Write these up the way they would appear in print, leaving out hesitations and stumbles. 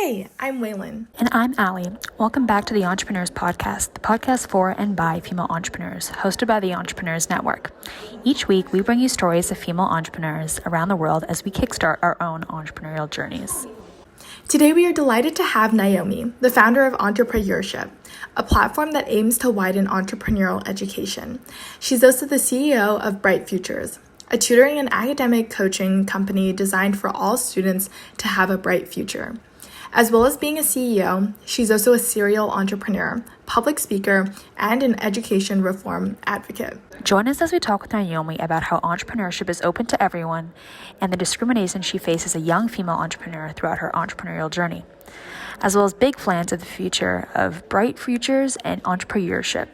Hey, I'm Waylon. And I'm Allie. Welcome back to the Entrepreneurs Podcast, the podcast for and by female entrepreneurs, hosted by the Entrepreneurs Network. Each week, we bring you stories of female entrepreneurs around the world as we kickstart our own entrepreneurial journeys. Today, we are delighted to have Naomi, the founder of EntrepreYOUership, a platform that aims to widen entrepreneurial education. She's also the CEO of Bright Futures, a tutoring and academic coaching company designed for all students to have a bright future. As well as being a CEO, she's also a serial entrepreneur, public speaker, and an education reform advocate. Join us as we talk with Naomi about how entrepreneurship is open to everyone and the discrimination she faces as a young female entrepreneur throughout her entrepreneurial journey, as well as big plans of the future of Bright Futures and EntrepreYOUership.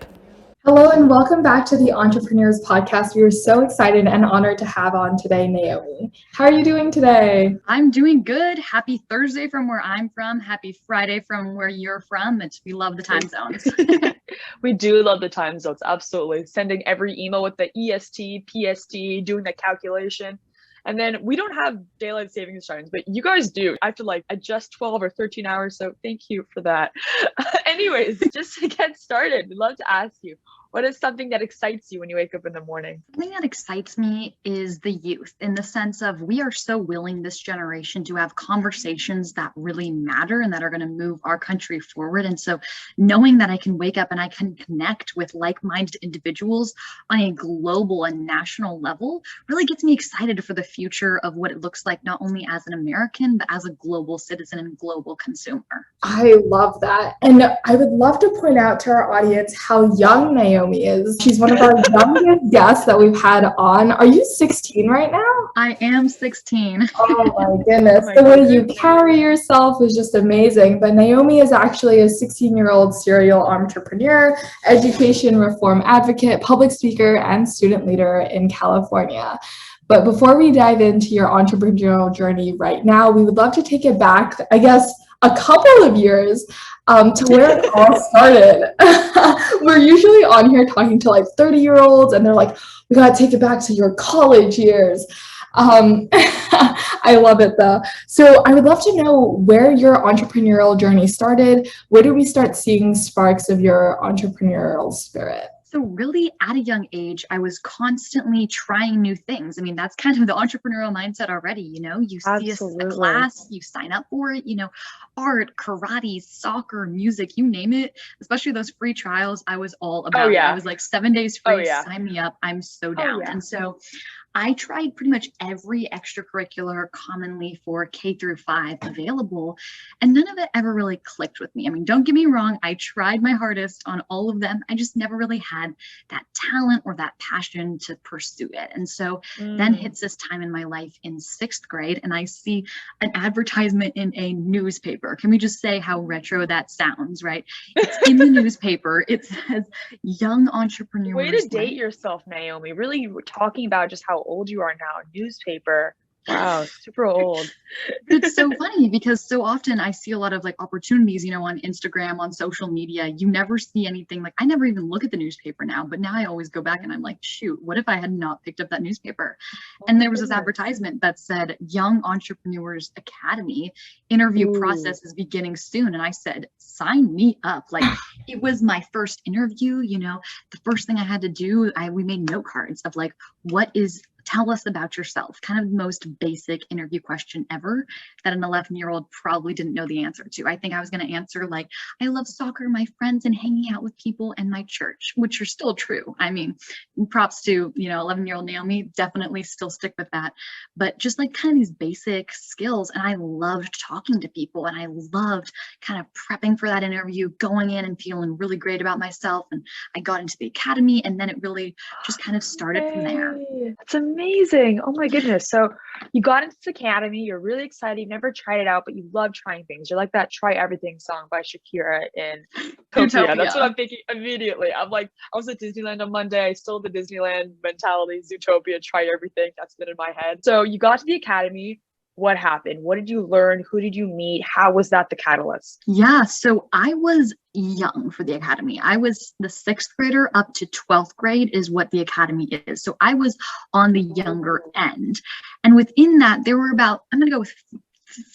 Hello and welcome back to the Entrepreneurs Podcast. We are so excited and honored to have on today Naomi. How are you doing today? I'm doing good. Happy Thursday from where I'm from. Happy Friday from where you're from. We love the time zones. We do love the time zones, absolutely. Sending every email with the EST, PST, doing the calculation. And then we don't have daylight savings times, but you guys do. I have to adjust 12 or 13 hours. So thank you for that. Anyways, just to get started, I'd love to ask you, what is something that excites you when you wake up in the morning? Something that excites me is the youth, in the sense of we are so willing this generation to have conversations that really matter and that are going to move our country forward. And so knowing that I can wake up and I can connect with like-minded individuals on a global and national level really gets me excited for the future of what it looks like, not only as an American, but as a global citizen and global consumer. I love that. And I would love to point out to our audience how young Naomi is. She's one of our youngest guests that we've had on. Are you 16 right now? I am 16. Oh my goodness. The way you carry yourself is just amazing. But Naomi is actually a 16-year-old serial entrepreneur, education reform advocate, public speaker, and student leader in California. But before we dive into your entrepreneurial journey right now, we would love to take it back, I guess, a couple of years to where it all started. We're usually on here talking to 30-year-olds and they're like, we got to take it back to your college years. I love it though. So I would love to know where your entrepreneurial journey started. Where did we start seeing sparks of your entrepreneurial spirit? So really at a young age, I was constantly trying new things. I mean, that's kind of the entrepreneurial mindset already, you see a class, you sign up for it, art, karate, soccer, music, you name it, especially those free trials. I was all about it. I was like 7 days free, sign me up. I'm so down. And so I tried pretty much every extracurricular commonly for K through 5 available, and none of it ever really clicked with me. I mean, don't get me wrong, I tried my hardest on all of them. I just never really had that talent or that passion to pursue it. And so then hits this time in my life in 6th grade, and I see an advertisement in a newspaper. Can we just say how retro that sounds, right? It's in the newspaper. It says young entrepreneurs. Way to date yourself, Naomi. Really talking about just how old you are now. Newspaper. Wow, super old. It's so funny because so often I see a lot of opportunities, on Instagram, on social media. You never see anything I never even look at the newspaper now, but now I always go back and I'm like, shoot, what if I had not picked up that newspaper? And there was this advertisement that said Young Entrepreneurs Academy interview process is beginning soon. And I said, sign me up. It was my first interview, the first thing I had to do, we made note cards of tell us about yourself, kind of the most basic interview question ever that an 11-year-old probably didn't know the answer to. I think I was going to answer I love soccer, my friends, and hanging out with people, and my church, which are still true. I mean, props to, 11-year-old Naomi, definitely still stick with that. But just kind of these basic skills. And I loved talking to people, and I loved kind of prepping for that interview, going in and feeling really great about myself. And I got into the academy, and then it really just kind of started from there. That's amazing. Oh my goodness. So you got into the academy, you're really excited, you've never tried it out, but you love trying things. You're like that Try Everything song by Shakira in Utopia. That's what I'm thinking immediately. I was at Disneyland on Monday. I still have the Disneyland mentality, Zootopia, try everything. That's been in my head. So you got to the academy. What happened? What did you learn? Who did you meet? How was that the catalyst? Yeah, so I was young for the academy. I was the 6th grader up to 12th grade is what the academy is. So I was on the younger end. And within that, there were about, I'm going to go with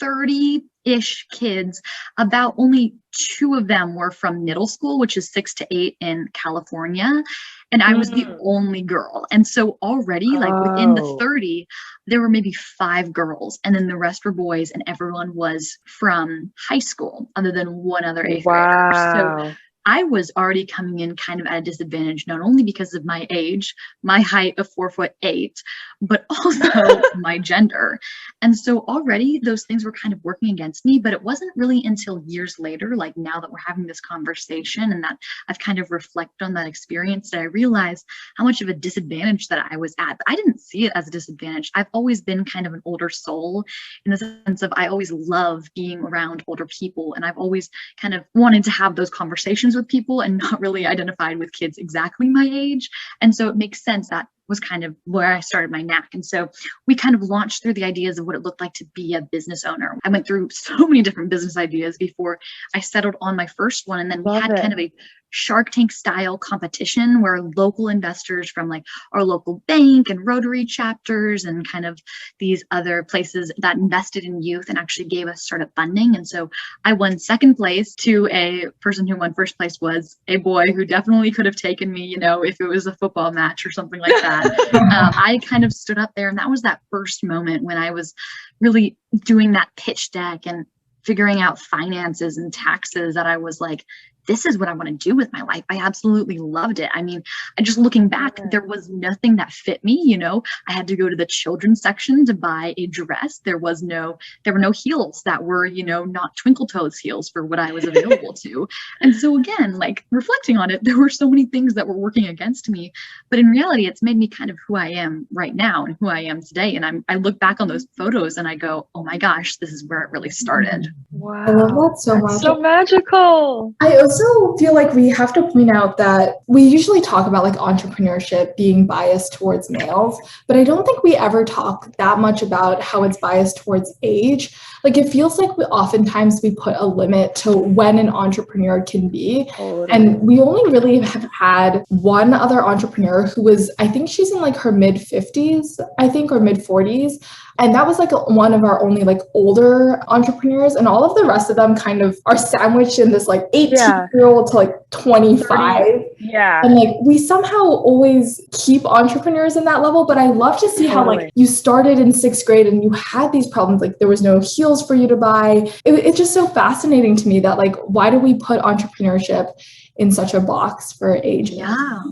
30 ish kids. About only 2 of them were from middle school, which is 6 to 8 in California. And I was the only girl. And so already, like within the 30, there were maybe 5 girls, and then the rest were boys, and everyone was from high school other than one other 8th grader. So I was already coming in kind of at a disadvantage, not only because of my age, my height of 4'8", but also my gender. And so already those things were kind of working against me, but it wasn't really until years later, like now that we're having this conversation and that I've kind of reflected on that experience, that I realized how much of a disadvantage that I was at. But I didn't see it as a disadvantage. I've always been kind of an older soul in the sense of I always love being around older people. And I've always kind of wanted to have those conversations with people and not really identified with kids exactly my age. And so it makes sense that was kind of where I started my knack. And so we kind of launched through the ideas of what it looked like to be a business owner. I went through so many different business ideas before I settled on my first one. And then we had kind of a Shark Tank style competition where local investors from like our local bank and Rotary chapters and kind of these other places that invested in youth and actually gave us startup funding. And so I won second place to a person who won first place was a boy who definitely could have taken me, you know, if it was a football match or something like that. I kind of stood up there, and that was that first moment when I was really doing that pitch deck and figuring out finances and taxes, that I was like, this is what I want to do with my life. I absolutely loved it. I mean, just looking back, there was nothing that fit me. You know, I had to go to the children's section to buy a dress. There were no heels that were, you know, not Twinkle Toes heels for what I was available to. And so again, like reflecting on it, there were so many things that were working against me, but in reality, it's made me kind of who I am right now and who I am today. And I look back on those photos and I go, oh my gosh, this is where it really started. Wow. I love that so much. So magical. I also feel like we have to point out that we usually talk about like entrepreneurship being biased towards males, but I don't think we ever talk that much about how it's biased towards age. Like it feels like oftentimes we put a limit to when an entrepreneur can be. And we only really have had one other entrepreneur who was, I think she's in like her mid 50s, I think, or mid 40s. And that was like one of our only like older entrepreneurs, and all of the rest of them kind of are sandwiched in this like 18-year-old to like 25. 30. Yeah. And like we somehow always keep entrepreneurs in that level. But I love to see how like you started in 6th grade and you had these problems, like there was no heels for you to buy. It's just so fascinating to me that like, why do we put entrepreneurship in such a box for age? Yeah,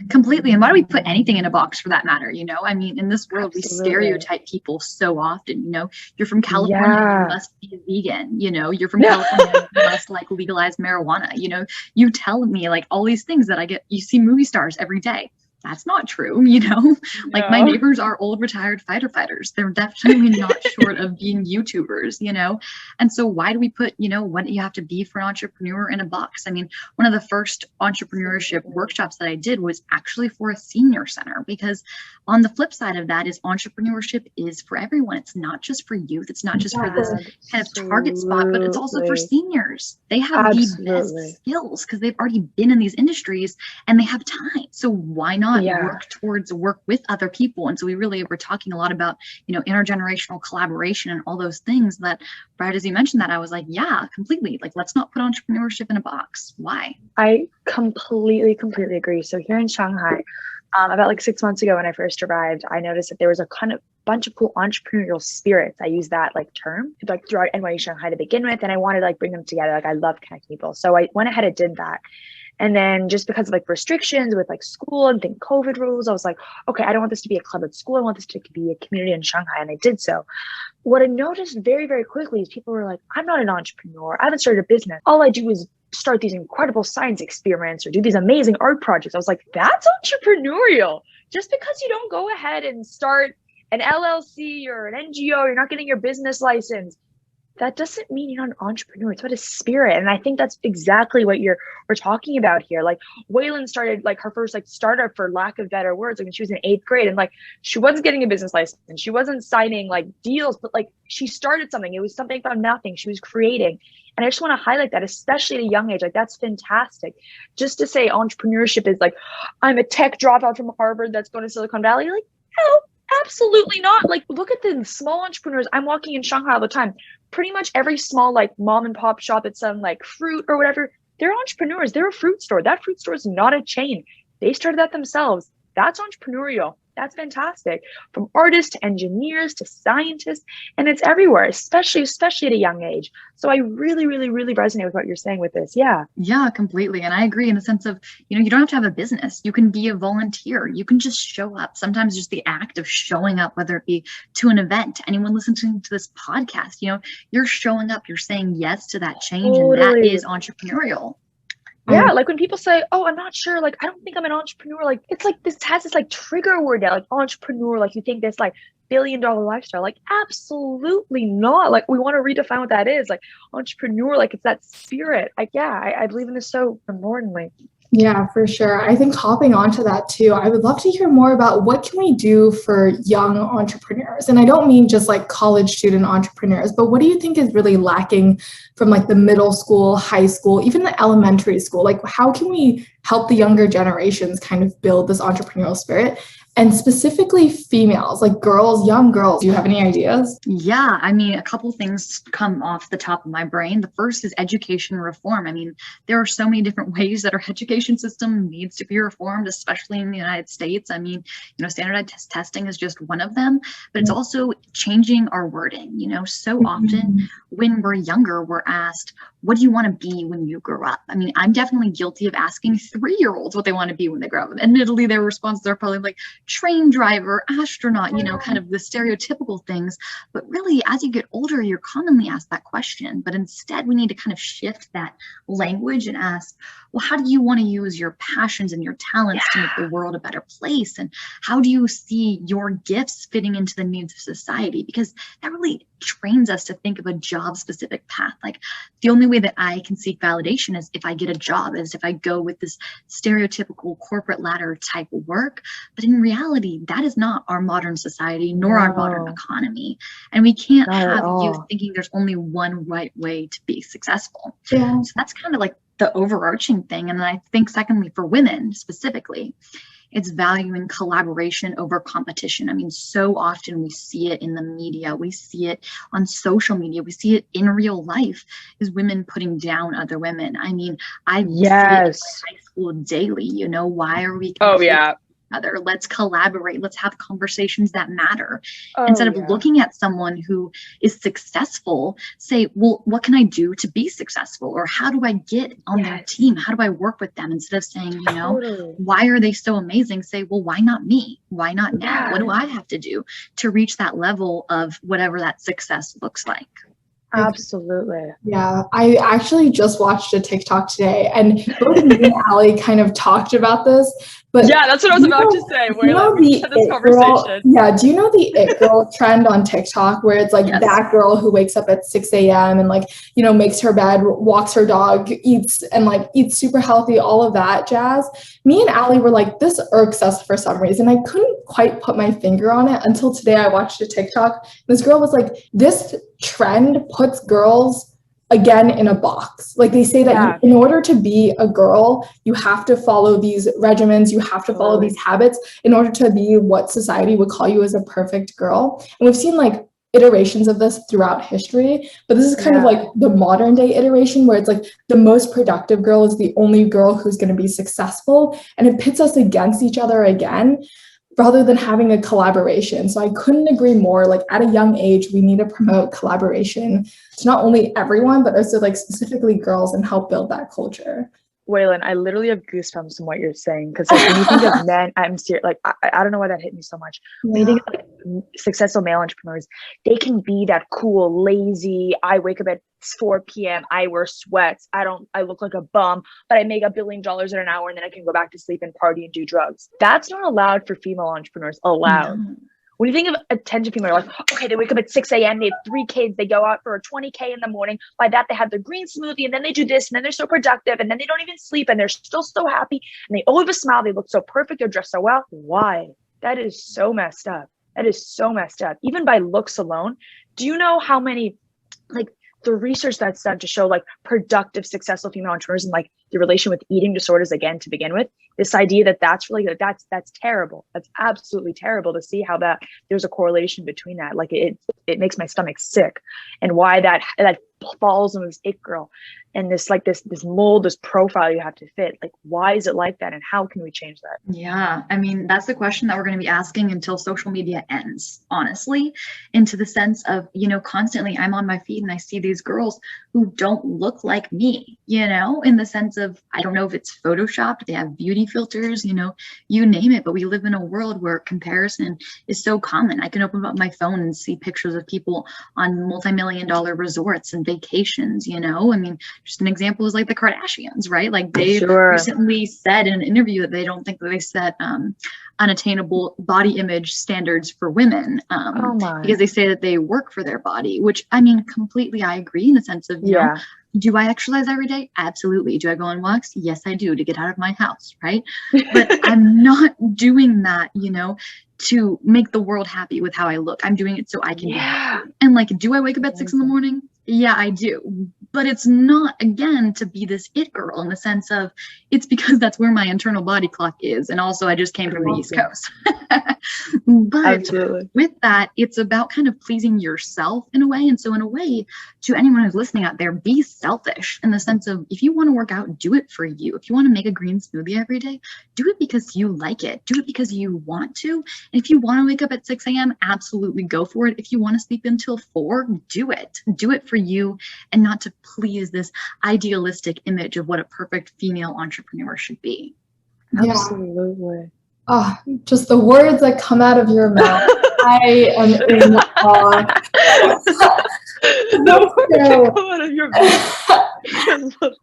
completely. And why do we put anything in a box for that matter? You know, I mean, in this world, we stereotype people so often. You know, you're from California, you must be a vegan. You know, you're from California, you must like legalize marijuana. You know, you tell me like all these things that you see movie stars every day. That's not true, you know, like my neighbors are old retired fighter fighters. They're definitely not short of being YouTubers, you know? And so why do we put, you know, what you have to be for an entrepreneur in a box? I mean, one of the first entrepreneurship workshops that I did was actually for a senior center, because on the flip side of that is entrepreneurship is for everyone. It's not just for youth. It's not just for this kind of target spot, but it's also for seniors. They have the best skills because they've already been in these industries and they have time. So why not work with other people? And so we really were talking a lot about, you know, intergenerational collaboration and all those things that, right as you mentioned that, I was like, yeah, completely. Like, let's not put entrepreneurship in a box. Why? I completely agree. So here in Shanghai, about like 6 months ago when I first arrived, I noticed that there was a kind of bunch of cool entrepreneurial spirits. I use that like term like throughout NYU Shanghai to begin with, and I wanted to like bring them together. Like I love connecting people, so I went ahead and did that. And then just because of like restrictions with like school and COVID rules, I was like, okay, I don't want this to be a club at school. I want this to be a community in Shanghai. And I did so. What I noticed very, very quickly is people were like, I'm not an entrepreneur. I haven't started a business. All I do is start these incredible science experiments or do these amazing art projects. I was like, that's entrepreneurial. Just because you don't go ahead and start an LLC or an NGO, you're not getting your business license, that doesn't mean you're not an entrepreneur. It's about a spirit. And I think that's exactly what we're talking about here. Like Waylon started like her first like startup, for lack of better words, like when she was in 8th grade, and like she wasn't getting a business license. She wasn't signing like deals, but like she started something. It was something from nothing. She was creating. And I just want to highlight that, especially at a young age. Like that's fantastic. Just to say entrepreneurship is like, I'm a tech dropout from Harvard that's going to Silicon Valley. Like, Absolutely not. Like, look at the small entrepreneurs. I'm walking in Shanghai all the time. Pretty much every small like mom and pop shop that's selling like fruit or whatever, they're entrepreneurs. They're a fruit store. That fruit store is not a chain. They started that themselves. That's entrepreneurial. That's fantastic. From artists to engineers to scientists, and it's everywhere, especially at a young age. So I really, really, really resonate with what you're saying with this. Yeah. Yeah, completely. And I agree in the sense of, you don't have to have a business. You can be a volunteer. You can just show up. Sometimes just the act of showing up, whether it be to an event, to anyone listening to this podcast, you're showing up, you're saying yes to that change. Totally. And that is entrepreneurial. Yeah, like when people say, "Oh, I'm not sure," like I don't think I'm an entrepreneur. Like it's like this has this like trigger word now, like entrepreneur. Like you think this like billion-dollar lifestyle. Like absolutely not. Like we want to redefine what that is. Like entrepreneur, like it's that spirit. Like I believe in this so importantly. Yeah, for sure. I think hopping onto that too, I would love to hear more about what can we do for young entrepreneurs? And I don't mean just like college student entrepreneurs, but what do you think is really lacking from like the middle school, high school, even the elementary school? Like how can we help the younger generations kind of build this entrepreneurial spirit? And specifically females, like girls, young girls. Do you have any ideas? Yeah, I mean, a couple things come off the top of my brain. The first is education reform. I mean, there are so many different ways that our education system needs to be reformed, especially in the United States. I mean, standardized testing is just one of them, but it's also changing our wording. So often when we're younger, we're asked, what do you want to be when you grow up? I mean, I'm definitely guilty of asking 3-year-olds what they want to be when they grow up. Admittedly, their responses are probably like train driver, astronaut, kind of the stereotypical things. But really, as you get older, you're commonly asked that question. But instead, we need to kind of shift that language and ask, well, how do you want to use your passions and your talents to make the world a better place? And how do you see your gifts fitting into the needs of society? Because that really trains us to think of a job specific path. Like the only way that I can seek validation is if I get a job, is if I go with this stereotypical corporate ladder type of work. But in reality, that is not our modern society nor our modern economy. And we can't have youth thinking there's only one right way to be successful. Yeah. So that's kind of like the overarching thing. And then I think secondly, for women specifically, it's valuing collaboration over competition. I mean, so often we see it in the media, we see it on social media, we see it in real life, is women putting down other women. I mean, I see it in high school daily. Why are we other? Let's collaborate. Let's have conversations that matter. Instead of looking at someone who is successful, say, well, what can I do to be successful? Or how do I get on their team? How do I work with them? Instead of saying, why are they so amazing? Say, well, why not me? Why not now? What do I have to do to reach that level of whatever that success looks like? Absolutely. Yeah, I actually just watched a TikTok today, and both me and Allie kind of talked about this. But yeah, that's what I was about to say. We had this conversation. Do you know the it girl trend on TikTok where it's like that girl who wakes up at 6 a.m. and makes her bed, walks her dog, eats super healthy, all of that jazz? Me and Allie were like, this irks us for some reason. I couldn't quite put my finger on it until today I watched a TikTok. This girl was like, this trend puts girls again in a box. Like they say that in order to be a girl, you have to follow these regimens, you have to follow these habits in order to be what society would call you as a perfect girl. And we've seen iterations of this throughout history, but this is kind of like the modern day iteration where it's like the most productive girl is the only girl who's going to be successful, and it pits us against each other again, rather than having a collaboration. So I couldn't agree more. Like at a young age, we need to promote collaboration to not only everyone, but also specifically girls, and help build that culture. Waylon, I literally have goosebumps from what you're saying, because when you think of men, I'm serious. Like I don't know why that hit me so much. When you think of successful male entrepreneurs, they can be that cool, lazy. I wake up at 4 p.m. I wear sweats. I look like a bum, but I make $1 billion in an hour, and then I can go back to sleep and party and do drugs. That's not allowed for female entrepreneurs. Allowed. No. When you think of attention, people are like, okay, they wake up at 6 a.m. They have 3 kids. They go out for a 20K in the morning. By that, they have their green smoothie, and then they do this, and then they're so productive, and then they don't even sleep, and they're still so happy, and they always have a smile. They look so perfect. They're dressed so well. Why? That is so messed up. That is so messed up. Even by looks alone. Do you know how many the research that's done to show like productive, successful female entrepreneurs and like the relation with eating disorders, again, to begin with, this idea that that's really, that's terrible. That's absolutely terrible to see how that there's a correlation between that. Like it makes my stomach sick, and why that falls on this it girl and this like this mold, this profile you have to fit. Like, why is it like that, and how can we change that? Yeah, I mean, that's the question that we're going to be asking until social media ends, honestly, into the sense of, you know, constantly I'm on my feed and I see these girls who don't look like me, you know, in the sense of, I don't know if it's photoshopped, they have beauty filters, you know, you name it, but we live in a world where comparison is so common. I can open up my phone and see pictures of people on multi-million-dollar resorts and vacations, you know. I mean, just an example is like the Kardashians, right? Like they recently said in an interview that they don't think that they set unattainable body image standards for women, because they say that they work for their body, which, I mean, completely I agree in the sense of, you know, do I exercise every day? Absolutely. Do I go on walks? Yes, I do, to get out of my house, right? But I'm not doing that, you know, to make the world happy with how I look. I'm doing it so I can be happy. And like, do I wake up at 6 a.m? Yeah, I do. But it's not, again, to be this it girl, in the sense of it's because that's where my internal body clock is. And also I just came from the East Coast. But with that, it's about kind of pleasing yourself in a way. And so in a way, to anyone who's listening out there, be selfish in the sense of, if you want to work out, do it for you. If you want to make a green smoothie every day, do it because you like it. Do it because you want to. And if you want to wake up at 6 a.m, absolutely go for it. If you want to sleep until 4, do it. Do it for you, and not to please this idealistic image of what a perfect female entrepreneur should be. Absolutely. Oh, just the words that come out of your mouth. I am in awe.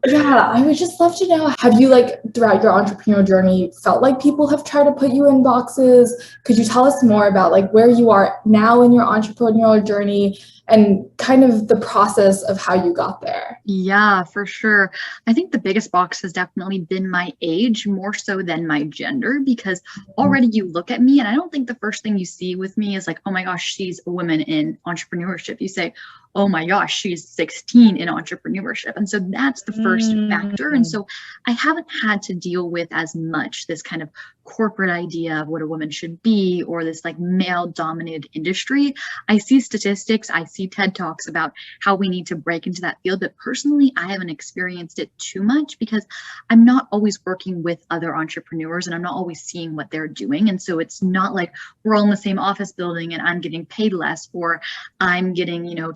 Yeah, I would just love to know, have you, like, throughout your entrepreneurial journey, felt like people have tried to put you in boxes? Could you tell us more about like where you are now in your entrepreneurial journey and kind of the process of how you got there? Yeah, for sure. I think the biggest box has definitely been my age, more so than my gender, because already you look at me and I don't think the first thing you see with me is like, oh my gosh, she's a woman in entrepreneurship. You say, oh my gosh, she's 16 in entrepreneurship. And so that's the first factor. And so I haven't had to deal with as much this kind of corporate idea of what a woman should be, or this like male dominated industry. I see statistics, I see TED Talks about how we need to break into that field, but personally, I haven't experienced it too much because I'm not always working with other entrepreneurs and I'm not always seeing what they're doing. And so it's not like we're all in the same office building and I'm getting paid less, or I'm getting, you know,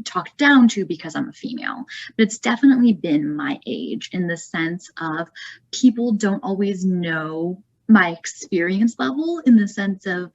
talked down to because I'm a female. But it's definitely been my age, in the sense of people don't always know my experience level, in the sense of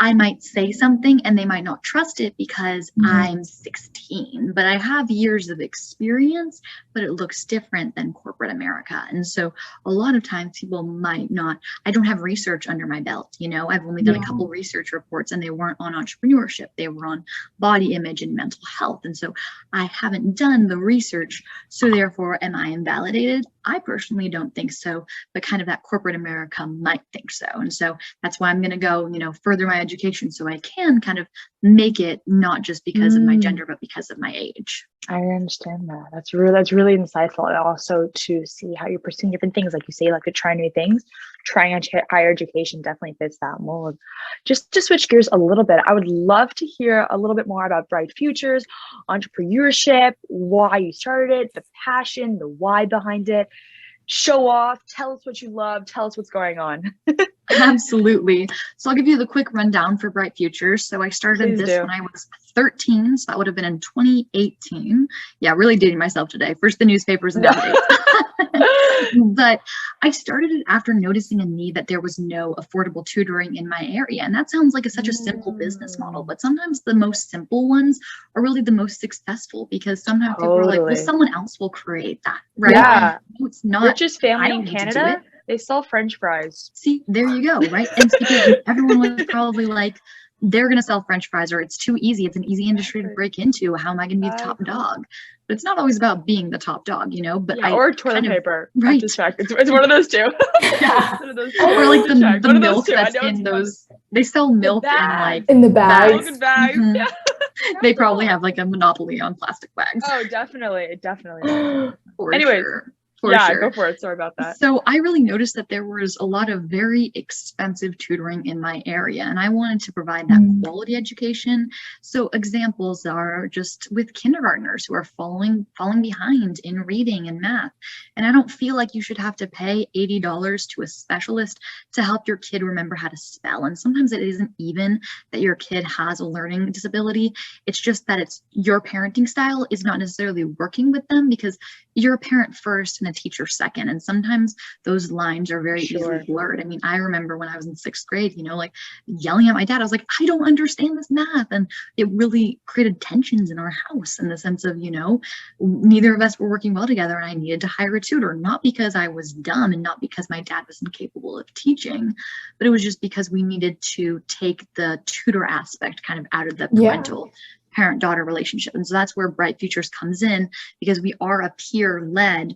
I might say something and they might not trust it because I'm 16, but I have years of experience, but it looks different than corporate America. And so a lot of times people might not, I don't have research under my belt. You know, I've only done a couple research reports and they weren't on entrepreneurship. They were on body image and mental health. And so I haven't done the research. So therefore, am I invalidated? I personally don't think so, but kind of that corporate America might think so. And so that's why I'm going to go, you know, further my education so I can kind of make it not just because of my gender, but because of my age. I understand that. That's really insightful. And also to see how you're pursuing different things. Like you say, like to try new things. Trying higher education definitely fits that mold. Just to switch gears a little bit, I would love to hear a little bit more about Bright Futures, entrepreneurship, why you started it, the passion, the why behind it. Show off, tell us what you love, tell us what's going on. Absolutely. So I'll give you the quick rundown for Bright Futures. So I started when I was 13, so that would have been in 2018. Yeah, really dating myself today. First the newspapers and nowadays. But I started it after noticing a need that there was no affordable tutoring in my area. And that sounds like such a simple business model, but sometimes the most simple ones are really the most successful, because sometimes people are like, well, someone else will create that, right? Yeah. No, it's not. Richest family in Canada, they sell French fries. See, there you go, right? And it's because everyone was probably like, they're going to sell French fries, or it's too easy. It's an easy industry to break into. How am I going to be the top dog? But it's not always about being the top dog, you know, but or toilet paper. Right. It's one of those two. Yeah. Or like the milk that's in those, they sell milk in like in the bags. Bags. Yeah. They probably have like a monopoly on plastic bags. Oh, definitely. For Anyways, sure. Go for it. Sorry about that. So I really noticed that there was a lot of very expensive tutoring in my area, and I wanted to provide that quality education. So examples are just with kindergartners who are falling behind in reading and math. And I don't feel like you should have to pay $80 to a specialist to help your kid remember how to spell. And sometimes it isn't even that your kid has a learning disability. It's just that it's your parenting style is not necessarily working with them, because you're a parent first and a teacher second. And sometimes those lines are very easily blurred. I mean, I remember when I was in 6th grade, like yelling at my dad, I was like, I don't understand this math. And it really created tensions in our house in the sense of, neither of us were working well together, and I needed to hire a tutor, not because I was dumb and not because my dad was incapable of teaching, but it was just because we needed to take the tutor aspect kind of out of the parental parent-daughter relationship. And so that's where Bright Futures comes in, because we are a peer-led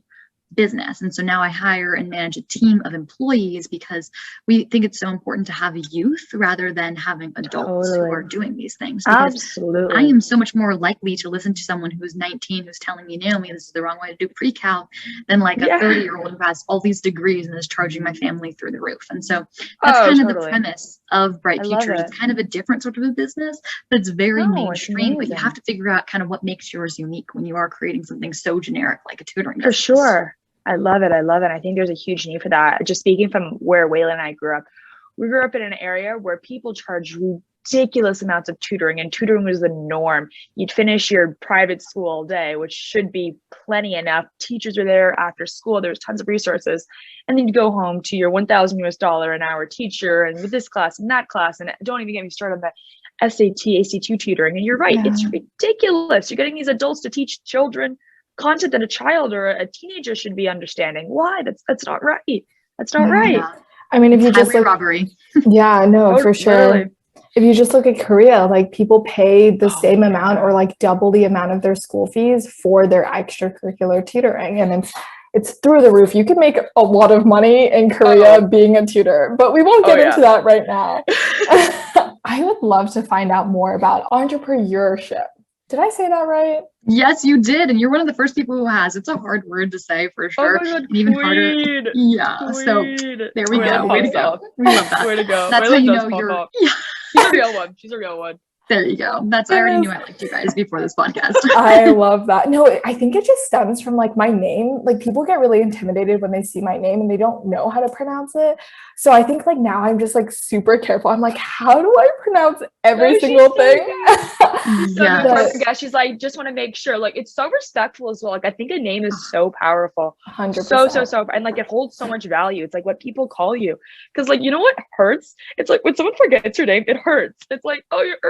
business. And so now I hire and manage a team of employees because we think it's so important to have youth rather than having adults who are doing these things. Absolutely. I am so much more likely to listen to someone who's 19 who's telling me, Naomi, this is the wrong way to do pre-cal, than like a 30-year-old who has all these degrees and is charging my family through the roof. And so that's kind of the premise of Bright Futures. It's kind of a different sort of a business, but it's very mainstream. But you have to figure out kind of what makes yours unique when you are creating something so generic like a tutoring business. For sure. I love it. I think there's a huge need for that. Just speaking from where Waylon and I grew up, we grew up in an area where people charge ridiculous amounts of tutoring, and tutoring was the norm. You'd finish your private school all day, which should be plenty enough. Teachers are there after school. There's tons of resources. And then you go home to your $1,000 an hour teacher and with this class and that class. And don't even get me started on the SAT, ACT tutoring. And you're right. It's ridiculous. You're getting these adults to teach children content that a child or a teenager should be understanding. Why? That's not right. That's not right. I mean, if you just look, robbery. For sure. Literally. If you just look at Korea, like people pay the same amount or like double the amount of their school fees for their extracurricular tutoring, and it's through the roof. You can make a lot of money in Korea being a tutor, but we won't get into that right now. I would love to find out more about entrepreneurship. Did I say that right? Yes, you did. And you're one of the first people who has. It's a hard word to say for sure. Oh my God, and even harder. Yeah. So there we go. Way to go. We love that. Way to go. That's how you know you're. Yeah. She's a real one. She's a real one. There you go. I already knew I liked you guys before this podcast. I love that. No, I think it just stems from like my name. Like people get really intimidated when they see my name and they don't know how to pronounce it. So I think like now I'm just like super careful. I'm like, how do I pronounce every single thing? She's like, just want to make sure. Like it's so respectful as well. Like I think a name is so powerful. 100%. So and like it holds so much value. It's like what people call you. Because like, you know what hurts? It's like when someone forgets your name, it hurts. It's like, okay.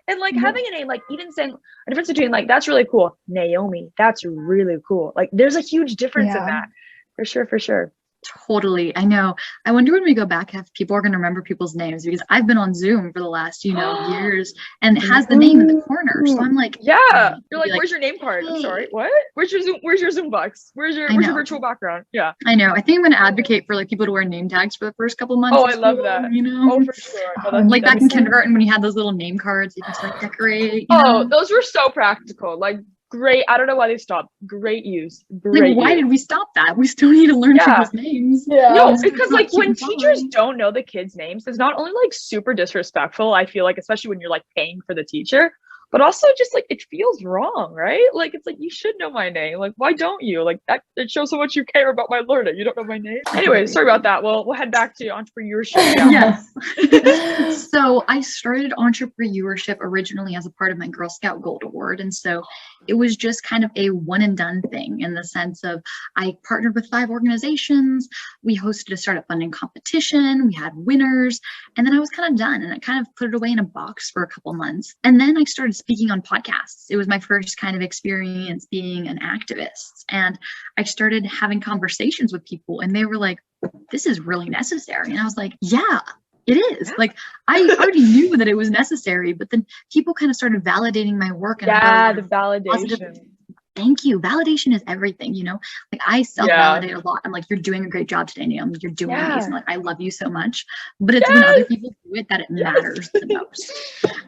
And like having a name, like even saying a difference between like, that's really cool, Naomi, that's really cool. Like there's a huge difference in that. For sure. Totally. I know. I wonder when we go back if people are going to remember people's names, because I've been on Zoom for the last, years, and it has the name in the corner. So I'm like, you're like, where's your name card? I'm sorry, what? Where's your Zoom box? Where's your virtual background? Yeah. I know. I think I'm going to advocate for like people to wear name tags for the first couple months. Oh, I love that. Oh, for sure. Like back in kindergarten when you had those little name cards, you can start decorate. Those were so practical. Like, great. I don't know why they stopped. Great use. Why did we stop that? We still need to learn people's names. No, because like when teachers don't know the kids' names, it's not only like super disrespectful, I feel like, especially when you're like paying for the teacher, but also just like it feels wrong, right? Like it's like you should know my name. Like why don't you? Like that it shows how much you care about my learning. You don't know my name. Anyway, sorry about that. Well, we'll head back to entrepreneurship now. Yes. So I started EntrepreYOUership originally as a part of my Girl Scout Gold Award, and so it was just kind of a one and done thing in the sense of I partnered with 5 organizations. We hosted a startup funding competition. We had winners, and then I was kind of done, and I kind of put it away in a box for a couple months, and then I started speaking on podcasts. It was my first kind of experience being an activist. And I started having conversations with people and they were like, this is really necessary. And I was like, yeah, it is. Like I already knew that it was necessary, but then people kind of started validating my work. And the validation. thank you. Validation is everything, you know? Like I self-validate a lot. I'm like, you're doing a great job today, Naomi. You're doing amazing. Like I love you so much. But it's when other people do it that it matters the most.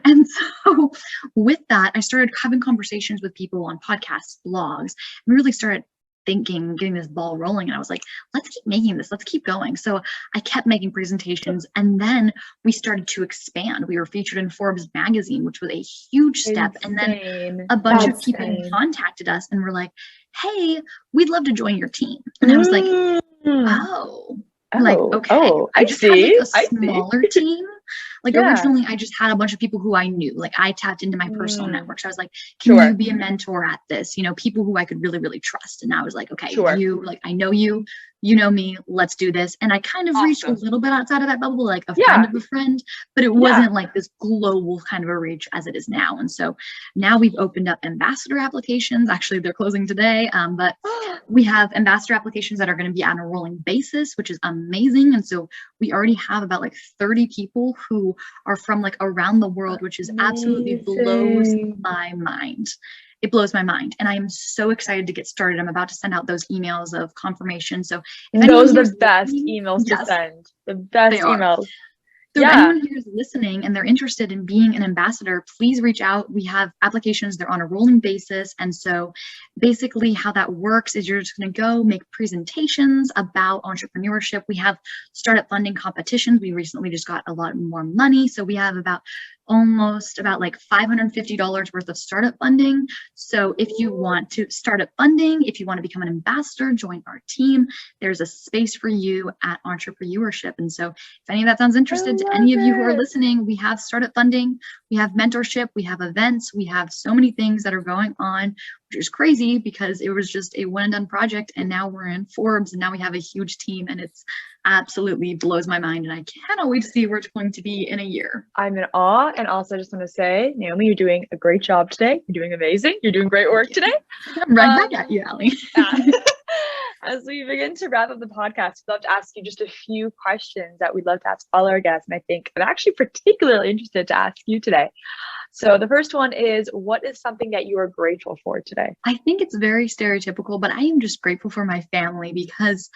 And so with that, I started having conversations with people on podcasts, blogs, and really started thinking, getting this ball rolling. And I was like, let's keep making this, let's keep going. So I kept making presentations, and then we started to expand. We were featured in Forbes magazine, which was a huge step. And then a bunch of people contacted us and were like, hey, we'd love to join your team. And I was like, I just had like a smaller team. Like originally I just had a bunch of people who I knew, like I tapped into my personal networks. I was like, can you be a mentor at this? You know, people who I could really, really trust. And I was like, okay, you, like, I know you, you know me, let's do this. And I kind of reached a little bit outside of that bubble, like a friend of a friend, but it wasn't like this global kind of a reach as it is now. And so now we've opened up ambassador applications. Actually, they're closing today, but we have ambassador applications that are going to be on a rolling basis, which is amazing. And so we already have about like 30 people who are from like around the world, which is absolutely blows my mind. It blows my mind. And I am so excited to get started. I'm about to send out those emails of confirmation. So if those are the best emails to send. The best emails. So if anyone here is listening and they're interested in being an ambassador, please reach out. We have applications. They're on a rolling basis. And so basically how that works is you're just going to go make presentations about entrepreneurship. We have startup funding competitions. We recently just got a lot more money. So we have almost about like $550 worth of startup funding. So if you want to startup funding, if you want to become an ambassador, join our team, there's a space for you at EntrepreYOUership. And so if any of that sounds interested to any of you who are listening, we have startup funding, we have mentorship, we have events, we have so many things that are going on, which is crazy because it was just a one and done project. And now we're in Forbes and now we have a huge team, and it's absolutely blows my mind. And I cannot wait to see where it's going to be in a year. I'm in awe. And also I just want to say, Naomi, you're doing a great job today. You're doing amazing. You're doing great work today. I'm right back at you, Allie. As we begin to wrap up the podcast, we'd love to ask you just a few questions that we'd love to ask all our guests. And I think I'm actually particularly interested to ask you today. So the first one is, what is something that you are grateful for today? I think it's very stereotypical, but I am just grateful for my family because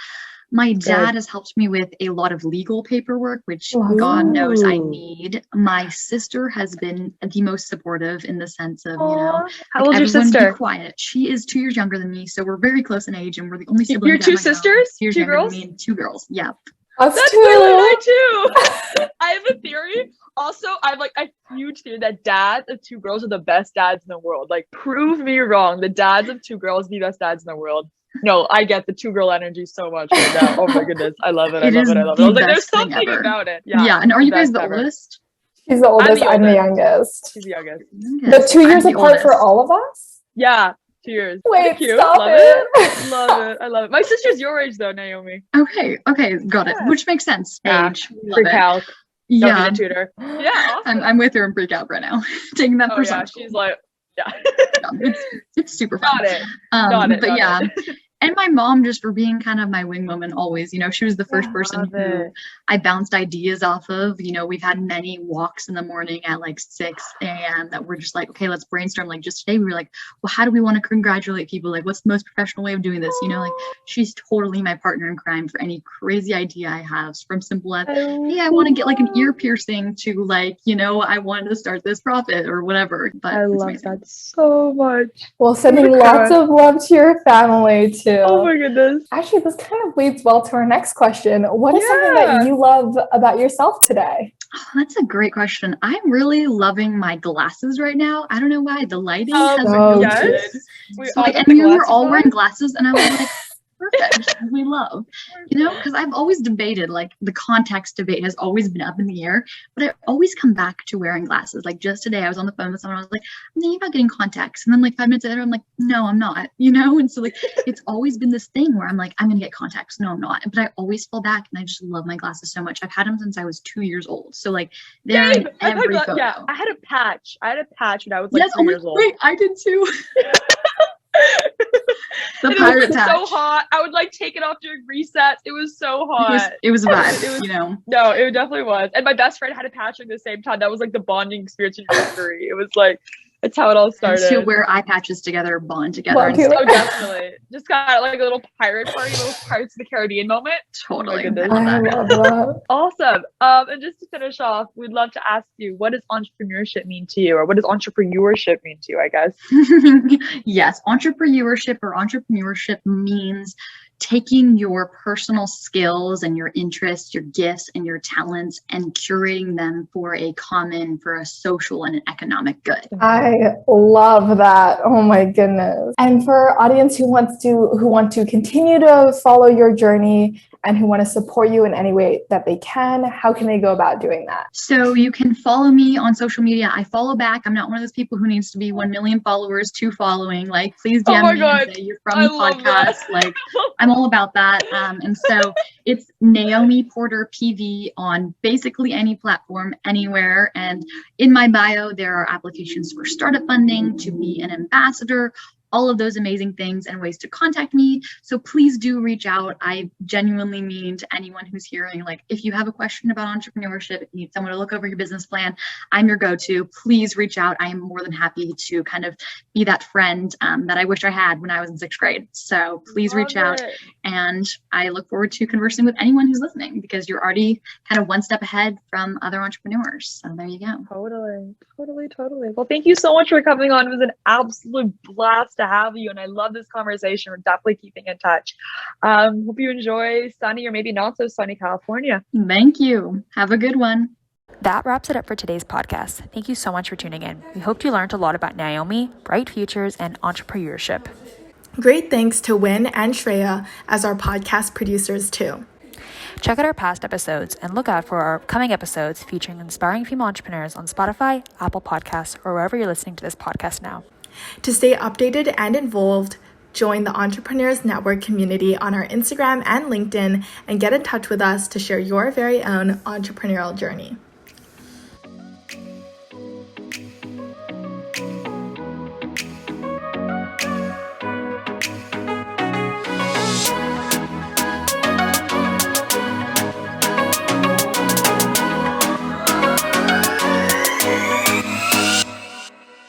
my dad has helped me with a lot of legal paperwork, which God knows I need. My sister has been the most supportive in the sense of, you know, how old's your sister? Be quiet. She is 2 years younger than me, so we're very close in age, and we're the only siblings. You're two sisters? 2 years 2 younger girls? than me, and 2 girls. Yeah. That's really mine too. I have a theory. Also, I have a huge theory that dads of 2 girls are the best dads in the world. Like, prove me wrong. The dads of 2 girls are the best dads in the world. No, I get the 2-girl energy so much right now. Oh my goodness. I love it. I love it. I was like, there's something about it. Yeah. And are you guys the oldest? She's the oldest. I'm the youngest. She's the youngest. But 2 years apart for all of us? Yeah. 2 years. Wait, cute. stop Love it. Love it. I love it. My sister's your age though, Naomi. Okay. Got it. Which makes sense. Age. Pre-calc. Yeah. Don't need a tutor. Yeah. Awesome. I'm with her in pre-calc right now. Taking that for yeah. She's like, it's super fun. Got it. But yeah. And my mom, just for being kind of my wing woman always, you know, she was the first person who I bounced ideas off of. You know, we've had many walks in the morning at like 6 a.m. that we're just like, okay, let's brainstorm. Like just today we were like, well, how do we want to congratulate people? Like, what's the most professional way of doing this? You know, like she's totally my partner in crime for any crazy idea I have, from simple as, hey, I want to get like an ear piercing to like, you know, I wanted to start this profit or whatever. But I love that so much. Well, sending lots of love to your family too. Oh my goodness. Actually, this kind of leads well to our next question. What is something that you love about yourself today? Oh, that's a great question. I'm really loving my glasses right now. I don't know why. The lighting has been good. And we were all wearing glasses, and I was like, perfect. We love, you know, because I've always debated, like the context debate has always been up in the air, but I always come back to wearing glasses. Like just today I was on the phone with someone, I was like, I'm thinking about getting contacts, and then like 5 minutes later I'm like, no, I'm not, you know. And so like it's always been this thing where I'm like, I'm gonna get contacts. No, I'm not. But I always fall back, and I just love my glasses so much. I've had them since I was 2 years old, so like they're in every photo. Yeah, I had a patch when I was like 3 years old. Wait, I did too. The pirate patch. So hot. I would like take it off during resets. It was so hot. It was a vibe, you know. No, it definitely was. And my best friend had a patch at the same time. That was like the bonding experience in history. It was like That's how it all started. To wear eye patches together, bond together. Oh, definitely. Just got like a little pirate party, little Pirates of the Caribbean moment. Totally. Oh, I love that. Awesome. And just to finish off, we'd love to ask you, what does entrepreneurship mean to you? Or what does entrepreneurship mean to you, I guess? Yes, entrepreneurship or entrepreneurship means taking your personal skills and your interests, your gifts and your talents and curating them for a social and an economic good. I love that. Oh my goodness. And for our audience who want to continue to follow your journey and who want to support you in any way that they can, how can they go about doing that? So you can follow me on social media. I follow back. I'm not one of those people who needs to be 1 million followers, 2 following. Like, please DM me and say you're from the podcast. Like, I'm all about that. And so it's Naomi Porter PV on basically any platform, anywhere. And in my bio, there are applications for startup funding, to be an ambassador, all of those amazing things and ways to contact me. So please do reach out. I genuinely mean to anyone who's hearing, like, if you have a question about entrepreneurship, if you need someone to look over your business plan, I'm your go-to. Please reach out. I am more than happy to kind of be that friend that I wish I had when I was in 6th grade. So please reach out. And I look forward to conversing with anyone who's listening, because you're already kind of one step ahead from other entrepreneurs. So there you go. Totally. Well, thank you so much for coming on. It was an absolute blast to have you, and I love this conversation. We're definitely keeping in touch. Hope you enjoy sunny or maybe not so sunny California. Thank you. Have a good one. That wraps it up for today's podcast. Thank you so much for tuning in. We hope you learned a lot about Naomi, Bright Futures, and entrepreneurship. Great thanks to Win and Shreya as our podcast producers too. Check out our past episodes and look out for our upcoming episodes featuring inspiring female entrepreneurs on Spotify, Apple Podcasts, or wherever you're listening to this podcast now. To stay updated and involved, join the Entrepreneurs Network community on our Instagram and LinkedIn and get in touch with us to share your very own entrepreneurial journey.